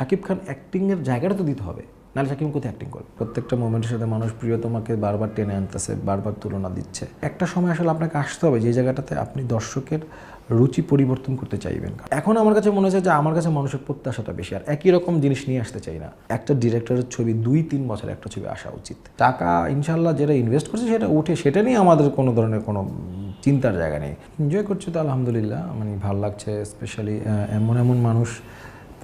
শাকিব খান অ্যাক্টিংয়ের জায়গাটা তো দিতে হবে, নাহলে শাকিব খান কোথায় অ্যাক্টিং করবে? প্রত্যেকটা মোমেন্টের সাথে মানুষ প্রিয়তমাকে বারবার টেনে আনতেছে, বারবার তুলনা দিচ্ছে। একটা সময় আসলে আপনাকে আসতে হবে যে জায়গাটাতে আপনি দর্শকের রুচি পরিবর্তন করতে চাইবেন। এখন আমার কাছে মনে হচ্ছে যে আমার কাছে মানুষের প্রত্যাশাটা বেশি, আর একই রকম জিনিস নিয়ে আসতে চাই না। একটা ডিরেক্টরের ছবি 2-3 বছর একটা ছবি আসা উচিত। টাকা ইনশাল্লাহ যেটা ইনভেস্ট করছে সেটা উঠে, সেটা নিয়ে আমাদের কোনো ধরনের কোনো চিন্তার জায়গা নেই। এনজয় করছি তো আলহামদুলিল্লাহ, মানে ভালো লাগছে। স্পেশালি এমন এমন মানুষ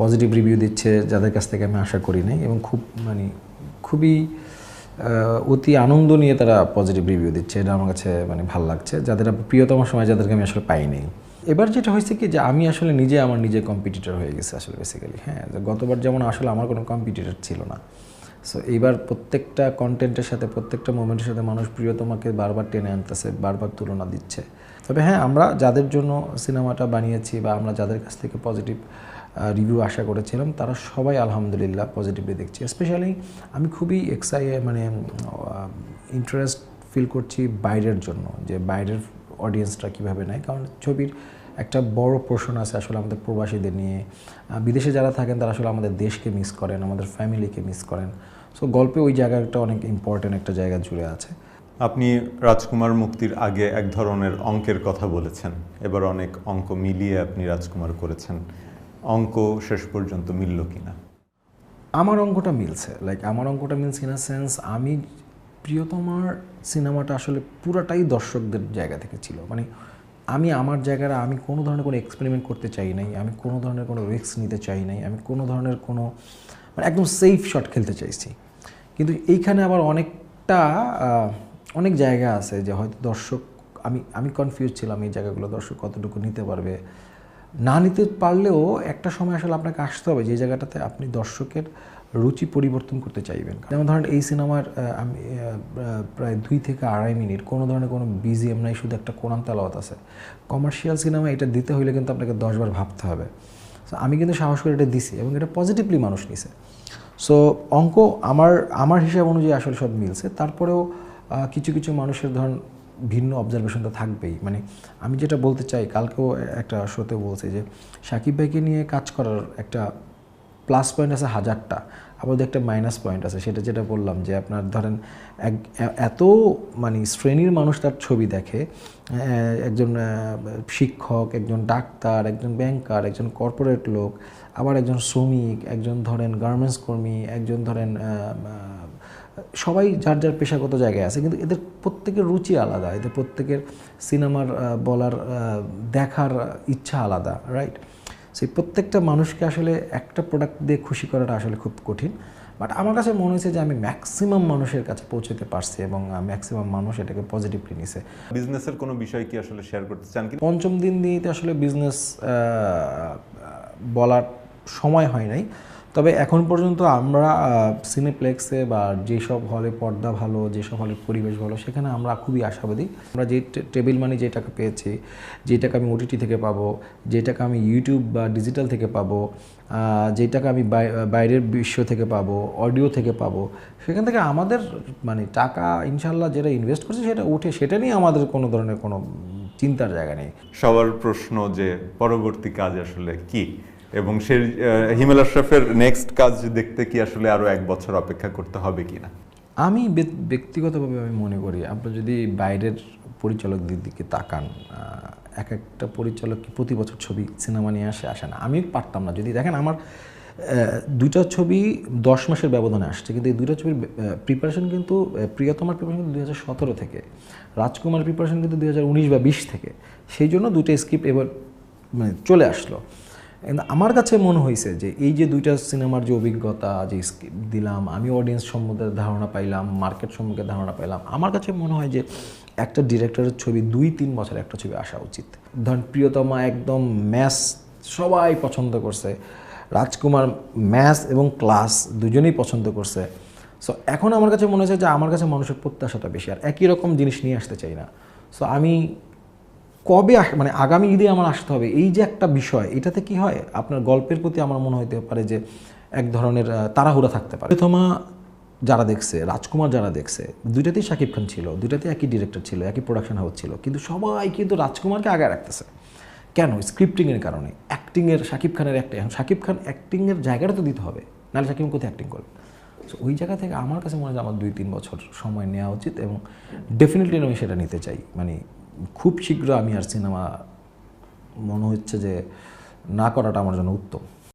পজিটিভ রিভিউ দিচ্ছে যাদের কাছ থেকে আমি আশা করি নাই, এবং খুবই অতি আনন্দ নিয়ে তারা পজিটিভ রিভিউ দিচ্ছে। এটা আমার কাছে ভালো লাগছে, যাদের প্রিয়তম সময় যাদেরকে আমি আসলে পাই নাই। এবার যেটা হয়েছে কি যে আমি আসলে আমার নিজে কম্পিটিটর হয়ে গেছে আসলে বেসিক্যালি। হ্যাঁ, গতবার যেমন আসলে আমার কোনো কম্পিটিটর ছিল না। সো এইবার প্রত্যেকটা কন্টেন্টের সাথে, প্রত্যেকটা মোমেন্টের সাথে মানুষ প্রিয়তমাকে বারবার টেনে আনতেছে, বারবার তুলনা দিচ্ছে। তবে হ্যাঁ, আমরা যাদের জন্য সিনেমাটা বানিয়েছি বা আমরা যাদের কাছ থেকে পজিটিভ রিভিউ আশা করেছিলাম, তারা সবাই আলহামদুলিল্লাহ পজিটিভলি দেখছি। স্পেশালি আমি খুবই ইন্টারেস্ট ফিল করছি বাইরের জন্য, যে বাইরের অডিয়েন্সটা কীভাবে নেয়। কারণ ছবির একটা বড় পোর্শন আছে আসলে আমাদের প্রবাসীদের নিয়ে। বিদেশে যারা থাকেন তারা আসলে আমাদের দেশকে মিস করেন, আমাদের ফ্যামিলিকে মিস করেন। সো গল্পে ওই জায়গাটা অনেক ইম্পর্ট্যান্ট একটা জায়গা জুড়ে আছে। আপনি রাজকুমার মুক্তির আগে এক ধরনের অঙ্কের কথা বলেছেন, এবার অনেক অঙ্ক মিলিয়ে আপনি রাজকুমার করেছেন। অঙ্ক শেষ পর্যন্ত মিলল কিনা? আমার অঙ্কটা মিলছে, আমার অঙ্কটা মিলছে ইন আ সেন্স, আমি প্রিয়তমার সিনেমাটা আসলে পুরাটাই দর্শকদের জায়গা থেকে ছিল। আমি আমার জায়গাটা, আমি কোনো ধরনের কোনো এক্সপেরিমেন্ট করতে চাই নাই, আমি কোনো ধরনের কোনো রিস্ক নিতে চাই নাই, আমি কোনো ধরনের কোনো একদম সেফ শট খেলতে চাইছি। কিন্তু এইখানে আবার অনেক জায়গা আছে যে হয়তো দর্শক, আমি কনফিউজ ছিলাম এই জায়গাগুলো দর্শক কতটুকু নিতে পারবে। না নিতে পারলেও একটা সময় আসলে আপনাকে আসতে হবে যে জায়গাটাতে আপনি দর্শকের রুচি পরিবর্তন করতে চাইবেন। যেমন ধরেন এই সিনেমার আমি প্রায় 2 থেকে 2.5 মিনিট কোনো ধরনের কোনো বিজিএম নাই, শুধু একটা কোরআন তেলাওয়াত আছে। কমার্শিয়াল সিনেমা এটা দিতে হইলে কিন্তু আপনাকে 10 বার ভাবতে হবে। সো আমি কিন্তু সাহস করে এটা দিছি এবং এটা পজিটিভলি মানুষ নিছে। সো অঙ্ক আমার হিসাব অনুযায়ী আসলে সব মিলছে। তারপরেও কিছু কিছু মানুষের ধরেন ভিন্ন অবজারভেশন তো থাকবেই। আমি যেটা বলতে চাই, কালকেও একটা শোতে বলছি যে শাকিব ভাইকে নিয়ে কাজ করার একটা প্লাস পয়েন্ট আছে 1000টা, আবার একটা মাইনাস পয়েন্ট আছে। সেটা যেটা বললাম যে আপনার ধরেন এত শ্রেণীর মানুষ তার ছবি দেখে, একজন শিক্ষক, একজন ডাক্তার, একজন ব্যাংকার, একজন কর্পোরেট লোক, আবার একজন শ্রমিক, একজন ধরেন গার্মেন্টস কর্মী, একজন ধরেন সবাই যার যার পেশাগত জায়গায় আছে, কিন্তু এদের প্রত্যেকের রুচি আলাদা, এদের প্রত্যেকের সিনেমার বলার দেখার ইচ্ছা আলাদা, রাইট? সেই প্রত্যেকটা মানুষকে আসলে একটা প্রোডাক্ট দিয়ে খুশি করাটা আসলে খুব কঠিন। বাট আমার কাছে মনে হয়েছে যে আমি ম্যাক্সিমাম মানুষের কাছে পৌঁছতে পারছি এবং ম্যাক্সিমাম মানুষ এটাকে পজিটিভলি নিছে। বিজনেসের কোনো বিষয় কি আসলে শেয়ার করতে চান কি? পঞ্চম দিন দিয়ে আসলে বিজনেস বলার সময় হয় নাই। তবে এখন পর্যন্ত আমরা সিনেপ্লেক্সে বা যেসব হলে পর্দা ভালো, যেসব হলে পরিবেশ ভালো, সেখানে আমরা খুবই আশাবাদী। আমরা যে টেবিল মানি যে টাকা পেয়েছি, যে টাকা আমি ওটিটি থেকে পাবো, যে টাকা আমি ইউটিউব বা ডিজিটাল থেকে পাবো, যে টাকা আমি বাইরের বিশ্ব থেকে পাবো, অডিও থেকে পাবো, সেখান থেকে আমাদের টাকা ইনশাল্লাহ যেটা ইনভেস্ট করছে সেটা উঠে, সেটা নিয়ে আমাদের কোনো ধরনের কোনো চিন্তার জায়গা নেই। সবার প্রশ্ন যে পরবর্তী কাজ আসলে কি, এবং সেই হিমেল আশরাফের নেক্সট কাজ দেখতে কি আসলে আরো 1 বছর অপেক্ষা করতে হবে কিনা? আমি ব্যক্তিগতভাবে আমি মনে করি, আপনি যদি বাইরের পরিচালকদের দিকে তাকান, এক একটা পরিচালক কি প্রতি বছর সিনেমা নিয়ে আসে না। আমি পারতাম না। যদি দেখেন আমার 2টা ছবি 10 মাসের ব্যবধানে আসছে, কিন্তু এই 2টা ছবির প্রিপারেশন কিন্তু, প্রিয়তমার প্রিপারেশন কিন্তু 2017 থেকে, রাজকুমার প্রিপারেশন কিন্তু 2019 বা 20 থেকে। সেই জন্য 2টা স্ক্রিপ্ট এবার চলে আসলো। আমার কাছে মনে হয়েছে যে এই যে 2টা সিনেমার যে অভিজ্ঞতা, যে স্ক্রিপ্ট দিলাম, আমি অডিয়েন্স সম্বন্ধে ধারণা পাইলাম, মার্কেট সম্পর্কে ধারণা পাইলাম, আমার কাছে মনে হয় যে একটা ডিরেক্টরের ছবি 2-3 বছর একটা ছবি আসা উচিত। ধরেন প্রিয়তমা একদম ম্যাস, সবাই পছন্দ করছে। রাজকুমার ম্যাস এবং ক্লাস দুজনেই পছন্দ করছে। সো এখন আমার কাছে মনে হয়েছে যে আমার কাছে মানুষের প্রত্যাশাটা বেশি, আর একই রকম জিনিস নিয়ে আসতে চাই না। সো আমি কবে আগামী ঈদে আমার আসতে হবে, এই যে একটা বিষয়, এটাতে কি হয় আপনার গল্পের প্রতি আমার মনে হতে পারে যে এক ধরনের তাড়াহুড়া থাকতে পারে। প্রথমা যারা দেখছে, রাজকুমার যারা দেখছে, 2টাতেই শাকিব খান ছিল, 2টাতেই একই ডিরেক্টর ছিল, একই প্রোডাকশন হাউস ছিল, কিন্তু সবাই কিন্তু রাজকুমারকে আগে রাখতেছে। কেন? স্ক্রিপ্টিংয়ের কারণে, অ্যাক্টিংয়ের, শাকিব খানের অ্যাক্টিং, শাকিব খান অ্যাক্টিংয়ের জায়গাটা তো দিতে হবে, নাহলে শাকিব খান কোথায় অ্যাক্টিং করবে? সো ওই জায়গা থেকে আমার কাছে মনে হয় আমার 2-3 বছর সময় নেওয়া উচিত, এবং ডেফিনেটলি আমি সেটা নিতে চাই। মানে খুব শীঘ্র আমি আর সিনেমা মনে হচ্ছে যে না করাটা আমার জন্য উত্তম।